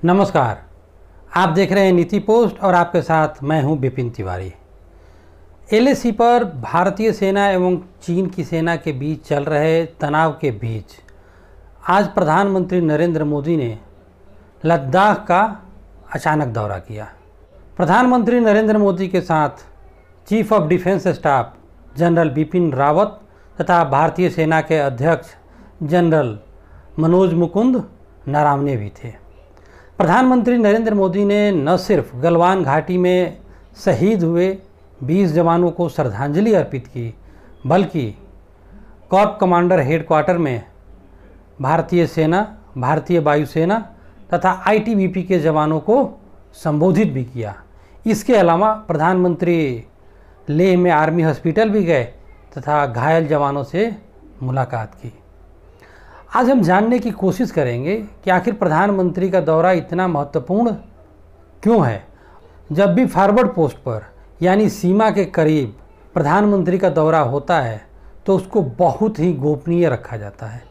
नमस्कार, आप देख रहे हैं नीति पोस्ट और आपके साथ मैं हूं विपिन तिवारी। एलएसी पर भारतीय सेना एवं चीन की सेना के बीच चल रहे तनाव के बीच आज प्रधानमंत्री नरेंद्र मोदी ने लद्दाख का अचानक दौरा किया। प्रधानमंत्री नरेंद्र मोदी के साथ chief of defence staff general Bipin Rawat तथा भारतीय सेना के अध्यक्ष जनरल मनोज मुकुंद नरावने भी थे। प्रधानमंत्री नरेंद्र मोदी ने न सिर्फ गलवान घाटी में शहीद हुए 20 जवानों को श्रद्धांजलि अर्पित की, बल्कि कॉर्प कमांडर हेडक्वार्टर में भारतीय सेना, भारतीय वायुसेना तथा आईटीबीपी के जवानों को संबोधित भी किया। इसके अलावा प्रधानमंत्री लेह में आर्मी हॉस्पिटल भी गए तथा घायल जवानों से मुलाकात की। आज हम जानने की कोशिश करेंगे कि आखिर प्रधानमंत्री का दौरा इतना महत्वपूर्ण क्यों है। जब भी फॉरवर्ड पोस्ट पर यानी सीमा के करीब प्रधानमंत्री का दौरा होता है तो उसको बहुत ही गोपनीय रखा जाता है,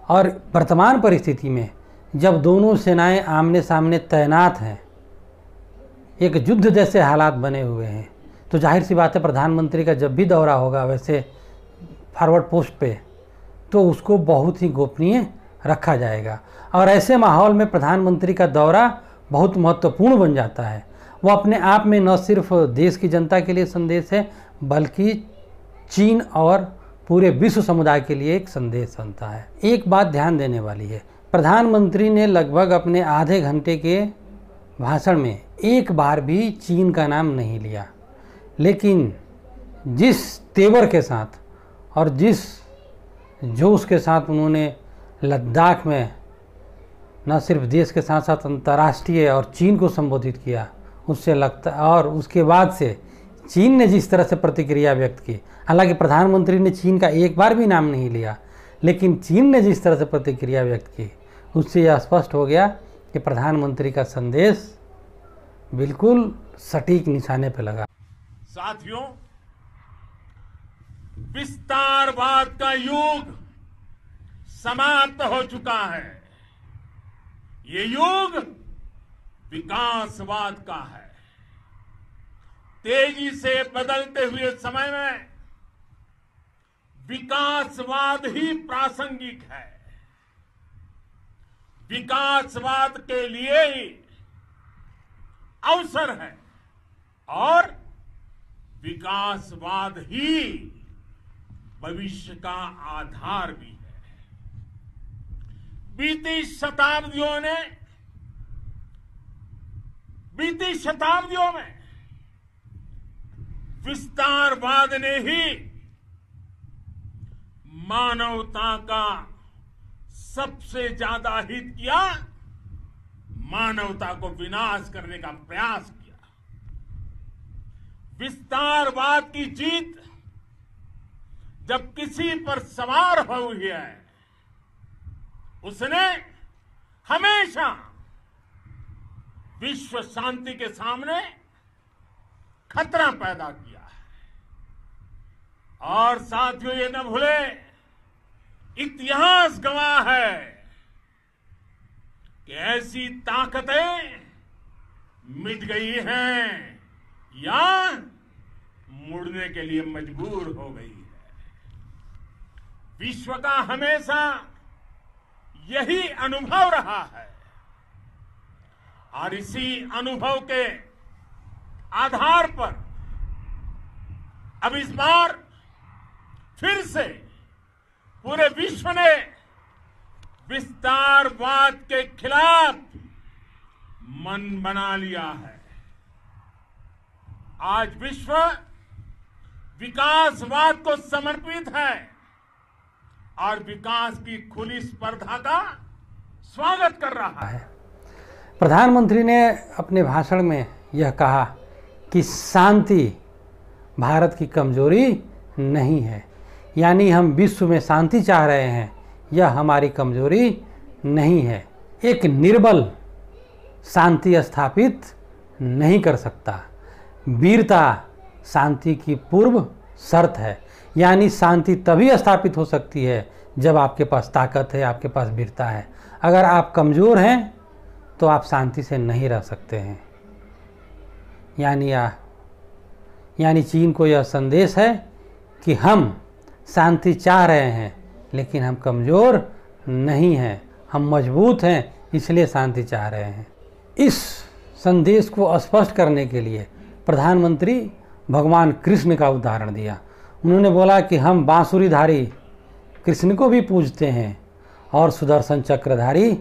और वर्तमान परिस्थिति में जब दोनों सेनाएं आमने सामने तैनात हैं, एक युद्ध जैसे हालात बने हुए हैं, तो जाहिर सी बात है प्रधानमंत्री का जब भी दौरा होगा वैसे फॉरवर्ड पोस्ट पे तो उसको बहुत ही गोपनीय रखा जाएगा। और ऐसे माहौल में प्रधानमंत्री का दौरा बहुत महत्वपूर्ण बन जाता है। वो अपने आप में न सिर्फ देश की जनता के लिए संदेश है, बल्कि चीन और पूरे विश्व समुदाय के लिए एक संदेश बनता है। एक बात ध्यान देने वाली है, प्रधानमंत्री ने लगभग अपने आधे घंटे के भाषण में एक बार भी चीन का नाम नहीं लिया, लेकिन जिस तेवर के साथ और जिस जोश के साथ उन्होंने लद्दाख में न सिर्फ देश के साथ साथ अंतर्राष्ट्रीय और चीन को संबोधित किया, उससे लगता, और उसके बाद से चीन ने जिस तरह से प्रतिक्रिया व्यक्त की, हालांकि प्रधानमंत्री ने चीन का एक बार भी नाम नहीं लिया, लेकिन चीन ने जिस तरह से प्रतिक्रिया व्यक्त की, उससे यह स्पष्ट हो गया कि प्रधानमंत्री का संदेश बिल्कुल सटीक निशाने पर लगा। साथियों, विस्तारवाद का युग समाप्त हो चुका है। ये युग विकासवाद का है। तेजी से बदलते हुए समय में विकासवाद ही प्रासंगिक है। विकासवाद के लिए ही अवसर है और विकासवाद ही भविष्य का आधार भी है। बीती शताब्दियों में विस्तारवाद ने ही मानवता का सबसे ज्यादा हित किया, मानवता को विनाश करने का प्रयास किया। विस्तारवाद की जीत जब किसी पर सवार हुई है, उसने हमेशा विश्व शांति के सामने खतरा पैदा किया है। और साथियों, ये न भूले, इतिहास गवाह है कि ऐसी ताकतें मिट गई हैं या मुड़ने के लिए मजबूर हो गई है। विश्व का हमेशा यही अनुभव रहा है, और इसी अनुभव के आधार पर अब इस बार फिर से पूरे विश्व ने विस्तारवाद के खिलाफ मन बना लिया है। आज विश्व विकासवाद को समर्पित है और विकास की खुली स्पर्धा का स्वागत कर रहा है। प्रधानमंत्री ने अपने भाषण में यह कहा कि शांति भारत की कमजोरी नहीं है, यानी हम विश्व में शांति चाह रहे हैं, यह हमारी कमजोरी नहीं है। एक निर्बल शांति स्थापित नहीं कर सकता। वीरता शांति की पूर्व शर्त है, यानी शांति तभी स्थापित हो सकती है जब आपके पास ताकत है, आपके पास वीरता है। अगर आप कमज़ोर हैं तो आप शांति से नहीं रह सकते हैं। यानी चीन को यह संदेश है कि हम शांति चाह रहे हैं, लेकिन हम कमज़ोर नहीं हैं, हम मजबूत हैं, इसलिए शांति चाह रहे हैं। इस संदेश को स्पष्ट करने के लिए प्रधानमंत्री भगवान कृष्ण का उदाहरण दिया। उन्होंने बोला कि हम बांसुरीधारी कृष्ण को भी पूजते हैं और सुदर्शन चक्रधारी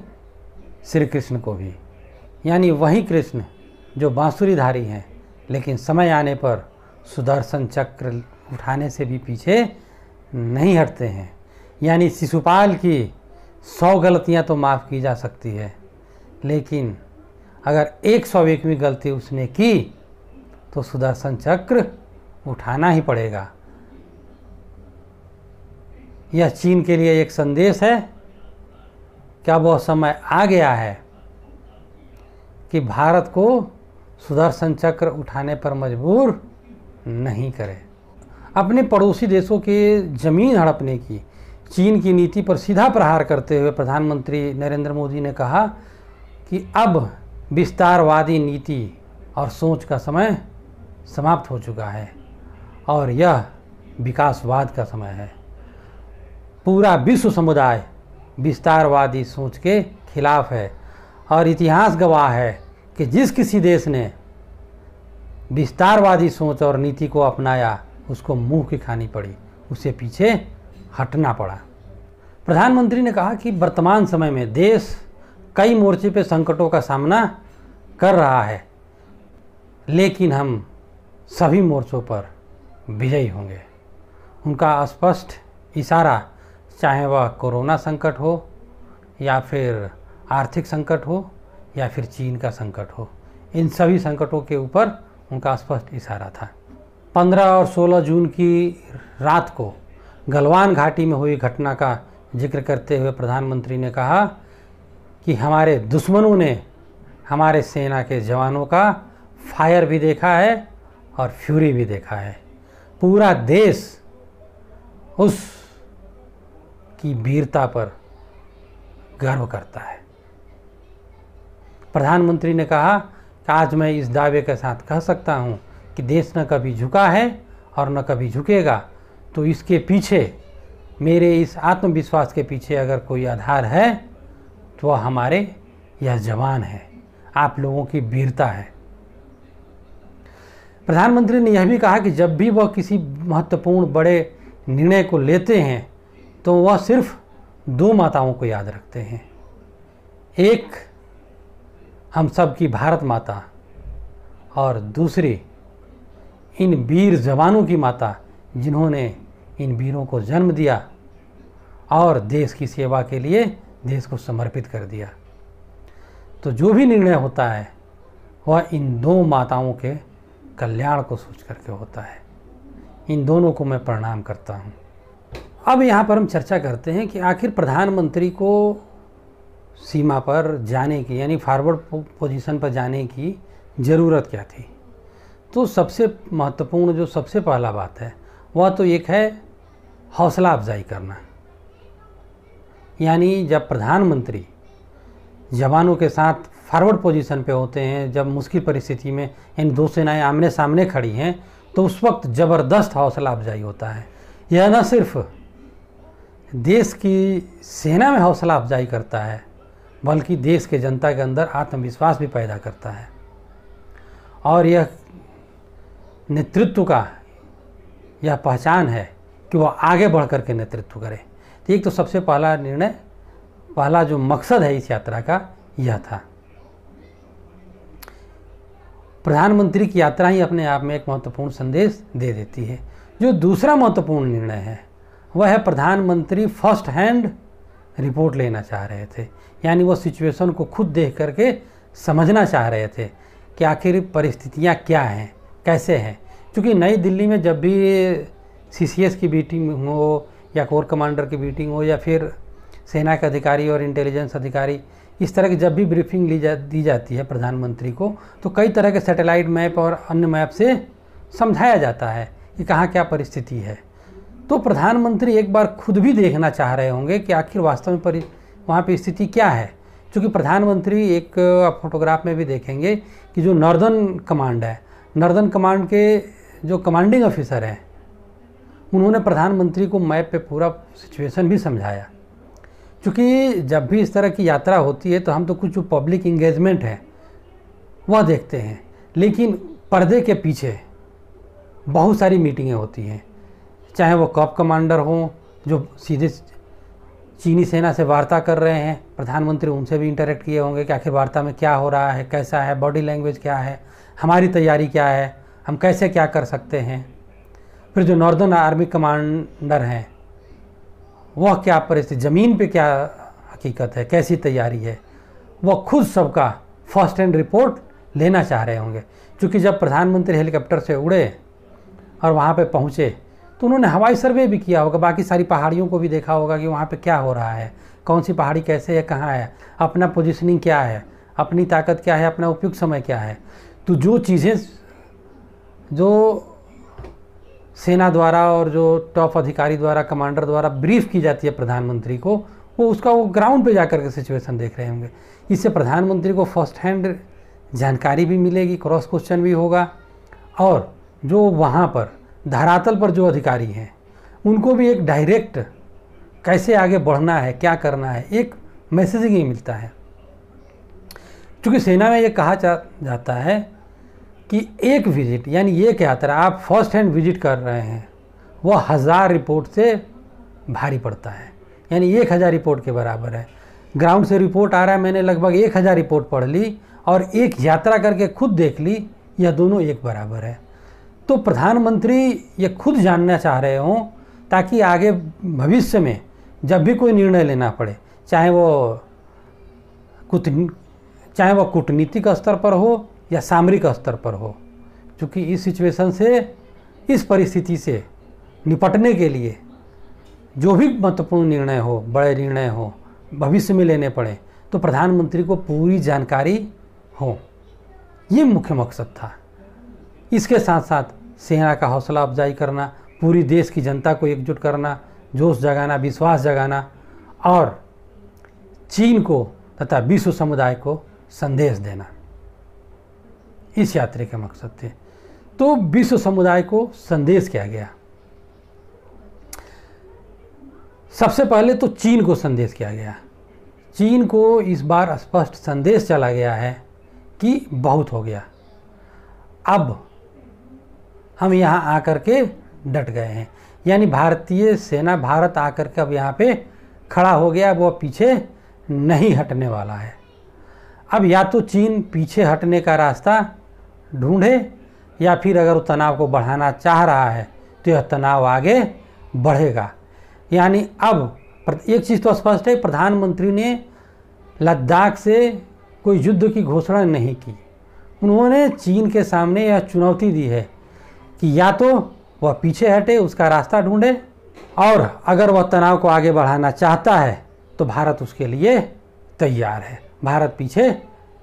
श्री कृष्ण को भी। यानी वही कृष्ण जो बांसुरीधारी हैं, लेकिन समय आने पर सुदर्शन चक्र उठाने से भी पीछे नहीं हटते हैं। यानी शिशुपाल की 100 गलतियां तो माफ़ की जा सकती है, लेकिन अगर 101वीं गलती उसने की तो सुदर्शन चक्र उठाना ही पड़ेगा। यह चीन के लिए एक संदेश है कि अब वह समय आ गया है कि भारत को सुदर्शन चक्र उठाने पर मजबूर नहीं करे। अपने पड़ोसी देशों के ज़मीन हड़पने की चीन की नीति पर सीधा प्रहार करते हुए प्रधानमंत्री नरेंद्र मोदी ने कहा कि अब विस्तारवादी नीति और सोच का समय समाप्त हो चुका है और यह विकासवाद का समय है। पूरा विश्व समुदाय विस्तारवादी सोच के खिलाफ है और इतिहास गवाह है कि जिस किसी देश ने विस्तारवादी सोच और नीति को अपनाया उसको मुंह की खानी पड़ी, उसे पीछे हटना पड़ा। प्रधानमंत्री ने कहा कि वर्तमान समय में देश कई मोर्चे पे संकटों का सामना कर रहा है, लेकिन हम सभी मोर्चों पर विजयी होंगे। उनका स्पष्ट इशारा, चाहे वह कोरोना संकट हो या फिर आर्थिक संकट हो या फिर चीन का संकट हो, इन सभी संकटों के ऊपर उनका स्पष्ट इशारा था। 15 और 16 जून की रात को गलवान घाटी में हुई घटना का जिक्र करते हुए प्रधानमंत्री ने कहा कि हमारे दुश्मनों ने हमारे सेना के जवानों का फायर भी देखा है और फ्यूरी भी देखा है। पूरा देश उस की वीरता पर गर्व करता है। प्रधानमंत्री ने कहा कि आज मैं इस दावे के साथ कह सकता हूँ कि देश न कभी झुका है और न कभी झुकेगा, तो इसके पीछे, मेरे इस आत्मविश्वास के पीछे अगर कोई आधार है तो वह हमारे यह जवान है, आप लोगों की वीरता है। प्रधानमंत्री ने यह भी कहा कि जब भी वह किसी महत्वपूर्ण बड़े निर्णय को लेते हैं तो वह सिर्फ 2 माताओं को याद रखते हैं। एक हम सब की भारत माता और दूसरी इन वीर जवानों की माता जिन्होंने इन वीरों को जन्म दिया और देश की सेवा के लिए देश को समर्पित कर दिया। तो जो भी निर्णय होता है वह इन 2 माताओं के कल्याण को सोच करके होता है। इन दोनों को मैं प्रणाम करता हूँ। अब यहाँ पर हम चर्चा करते हैं कि आखिर प्रधानमंत्री को सीमा पर जाने की, यानी फॉरवर्ड पोजीशन पर जाने की ज़रूरत क्या थी। तो सबसे महत्वपूर्ण जो सबसे पहला बात है वह तो एक है हौसला अफजाई करना। यानी जब प्रधानमंत्री जवानों के साथ फॉरवर्ड पोजीशन पे होते हैं, जब मुश्किल परिस्थिति में इन 2 सेनाएं आमने सामने खड़ी हैं, तो उस वक्त ज़बरदस्त हौसला अफजाई होता है। यह न सिर्फ देश की सेना में हौसला अफजाई करता है, बल्कि देश के जनता के अंदर आत्मविश्वास भी पैदा करता है और यह नेतृत्व का यह पहचान है कि वह आगे बढ़ कर के नेतृत्व करे। तो एक तो सबसे पहला निर्णय, पहला जो मकसद है इस यात्रा का यह था। प्रधानमंत्री की यात्रा ही अपने आप में एक महत्वपूर्ण संदेश दे देती है। जो दूसरा महत्वपूर्ण निर्णय है वह है प्रधानमंत्री फर्स्ट हैंड रिपोर्ट लेना चाह रहे थे। यानी वो सिचुएशन को खुद देख करके समझना चाह रहे थे कि आखिर परिस्थितियाँ क्या हैं, कैसे हैं। क्योंकि नई दिल्ली में जब भी CCS की मीटिंग हो या कोर कमांडर की मीटिंग हो या फिर सेना के अधिकारी और इंटेलिजेंस अधिकारी, इस तरह की जब भी ब्रीफिंग दी जाती है प्रधानमंत्री को, तो कई तरह के सैटेलाइट मैप और अन्य मैप से समझाया जाता है कि कहाँ क्या परिस्थिति है। तो प्रधानमंत्री एक बार खुद भी देखना चाह रहे होंगे कि आखिर वास्तव में वहाँ पे स्थिति क्या है। क्योंकि प्रधानमंत्री एक आप फोटोग्राफ में भी देखेंगे कि जो नॉर्दर्न कमांड है, नॉर्दर्न कमांड के जो कमांडिंग ऑफिसर हैं, उन्होंने प्रधानमंत्री को मैप पे पूरा सिचुएशन भी समझाया। क्योंकि जब भी इस तरह की यात्रा होती है तो हम तो कुछ जो पब्लिक इंगेजमेंट है वह देखते हैं, लेकिन पर्दे के पीछे बहुत सारी मीटिंगें होती हैं, चाहे वो कॉप कमांडर हों जो सीधे चीनी सेना से वार्ता कर रहे हैं, प्रधानमंत्री उनसे भी इंटरेक्ट किए होंगे कि आखिर वार्ता में क्या हो रहा है, कैसा है, बॉडी लैंग्वेज क्या है, हमारी तैयारी क्या है, हम कैसे क्या कर सकते हैं। फिर जो नॉर्दर्न आर्मी कमांडर हैं वह क्या परिस्थिति, ज़मीन पे क्या हकीकत है, कैसी तैयारी है, वह खुद सबका फर्स्ट हैंड रिपोर्ट लेना चाह रहे होंगे। क्योंकि जब प्रधानमंत्री हेलीकॉप्टर से उड़े और वहाँ पे पहुँचे तो उन्होंने हवाई सर्वे भी किया होगा, बाकी सारी पहाड़ियों को भी देखा होगा कि वहाँ पे क्या हो रहा है, कौन सी पहाड़ी कैसे है, कहाँ है, अपना पोजीशनिंग क्या है, अपनी ताकत क्या है, अपना उपयुक्त समय क्या है। तो जो चीज़ें जो सेना द्वारा और जो टॉप अधिकारी द्वारा, कमांडर द्वारा ब्रीफ की जाती है प्रधानमंत्री को, वो ग्राउंड पे जाकर के सिचुएशन देख रहे होंगे। इससे प्रधानमंत्री को फर्स्ट हैंड जानकारी भी मिलेगी, क्रॉस क्वेश्चन भी होगा, और जो वहाँ पर धरातल पर जो अधिकारी हैं उनको भी एक डायरेक्ट कैसे आगे बढ़ना है, क्या करना है, एक मैसेजिंग ही मिलता है। क्योंकि सेना में ये कहा जाता है कि एक विजिट, यानी एक यात्रा आप फर्स्ट हैंड विजिट कर रहे हैं, वह 1000 रिपोर्ट से भारी पड़ता है, यानी 1000 रिपोर्ट के बराबर है। ग्राउंड से रिपोर्ट आ रहा है, मैंने लगभग 1000 रिपोर्ट पढ़ ली और एक यात्रा करके खुद देख ली, यह दोनों एक बराबर है। तो प्रधानमंत्री ये खुद जानना चाह रहे हों ताकि आगे भविष्य में जब भी कोई निर्णय लेना पड़े, चाहे वो कूटनीतिक स्तर पर हो या सामरिक स्तर पर हो, क्योंकि इस सिचुएशन से, इस परिस्थिति से निपटने के लिए जो भी महत्वपूर्ण निर्णय हो, बड़े निर्णय हो, भविष्य में लेने पड़े, तो प्रधानमंत्री को पूरी जानकारी हो, ये मुख्य मकसद था। इसके साथ साथ सेना का हौसला अफजाई करना, पूरी देश की जनता को एकजुट करना, जोश जगाना, विश्वास जगाना और चीन को तथा विश्व समुदाय को संदेश देना, इस यात्रा के मकसद थे। तो विश्व समुदाय को संदेश किया गया। सबसे पहले तो चीन को संदेश किया गया। चीन को इस बार स्पष्ट संदेश चला गया है कि बहुत हो गया, अब हम यहाँ आकर के डट गए हैं। यानी भारतीय सेना, भारत आकर के अब यहाँ पे खड़ा हो गया, वो पीछे नहीं हटने वाला है। अब या तो चीन पीछे हटने का रास्ता ढूंढे, या फिर अगर वो तनाव को बढ़ाना चाह रहा है तो यह तनाव आगे बढ़ेगा। यानी अब एक चीज़ तो स्पष्ट है, प्रधानमंत्री ने लद्दाख से कोई युद्ध की घोषणा नहीं की। उन्होंने चीन के सामने यह चुनौती दी है कि या तो वह पीछे हटे, उसका रास्ता ढूंढे, और अगर वह तनाव को आगे बढ़ाना चाहता है तो भारत उसके लिए तैयार है। भारत पीछे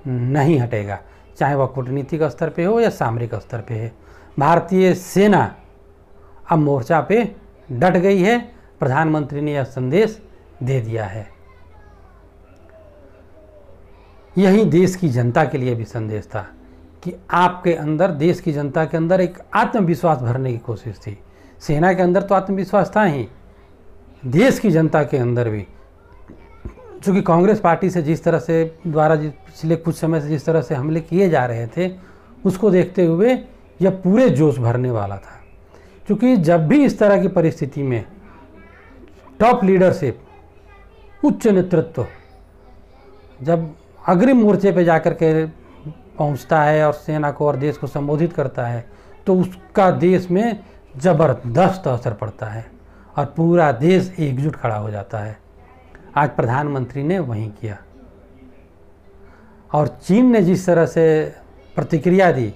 नहीं हटेगा, चाहे वह कूटनीतिक स्तर पे हो या सामरिक स्तर पे है। भारतीय सेना अब मोर्चा पे डट गई है। प्रधानमंत्री ने यह संदेश दे दिया है। यही देश की जनता के लिए भी संदेश था कि आपके अंदर, देश की जनता के अंदर एक आत्मविश्वास भरने की कोशिश थी। सेना के अंदर तो आत्मविश्वास था ही, देश की जनता के अंदर भी। चूँकि कांग्रेस पार्टी से जिस तरह से द्वारा पिछले कुछ समय से जिस तरह से हमले किए जा रहे थे, उसको देखते हुए यह पूरे जोश भरने वाला था। क्योंकि जब भी इस तरह की परिस्थिति में टॉप लीडरशिप, उच्च नेतृत्व जब अग्रिम मोर्चे पे जाकर के पहुंचता है और सेना को और देश को संबोधित करता है, तो उसका देश में ज़बरदस्त असर पड़ता है और पूरा देश एकजुट खड़ा हो जाता है। आज प्रधानमंत्री ने वही किया और चीन ने जिस तरह से प्रतिक्रिया दी,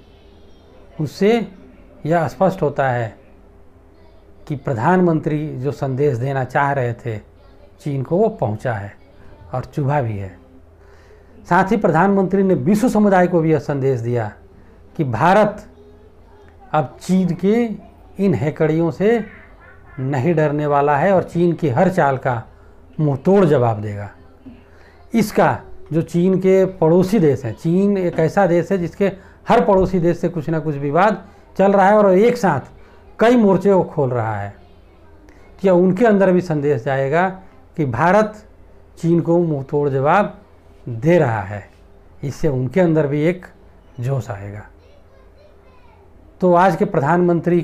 उससे यह स्पष्ट होता है कि प्रधानमंत्री जो संदेश देना चाह रहे थे चीन को, वो पहुंचा है और चुभा भी है। साथ ही प्रधानमंत्री ने विश्व समुदाय को भी यह संदेश दिया कि भारत अब चीन के इन हैकड़ियों से नहीं डरने वाला है और चीन की हर चाल का मुंहतोड़ जवाब देगा। इसका जो चीन के पड़ोसी देश हैं, चीन एक ऐसा देश है जिसके हर पड़ोसी देश से कुछ ना कुछ विवाद चल रहा है और एक साथ कई मोर्चे वो खोल रहा है, क्या उनके अंदर भी संदेश जाएगा कि भारत चीन को मुंह तोड़ जवाब दे रहा है। इससे उनके अंदर भी एक जोश आएगा। तो आज के प्रधानमंत्री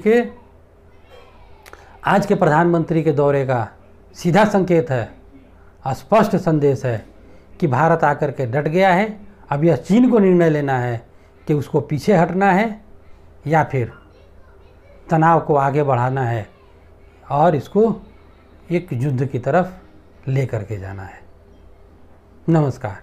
के दौरे का सीधा संकेत है, स्पष्ट संदेश है कि भारत आकर के डट गया है। अब यह चीन को निर्णय लेना है कि उसको पीछे हटना है या फिर तनाव को आगे बढ़ाना है और इसको एक युद्ध की तरफ लेकर के जाना है। नमस्कार।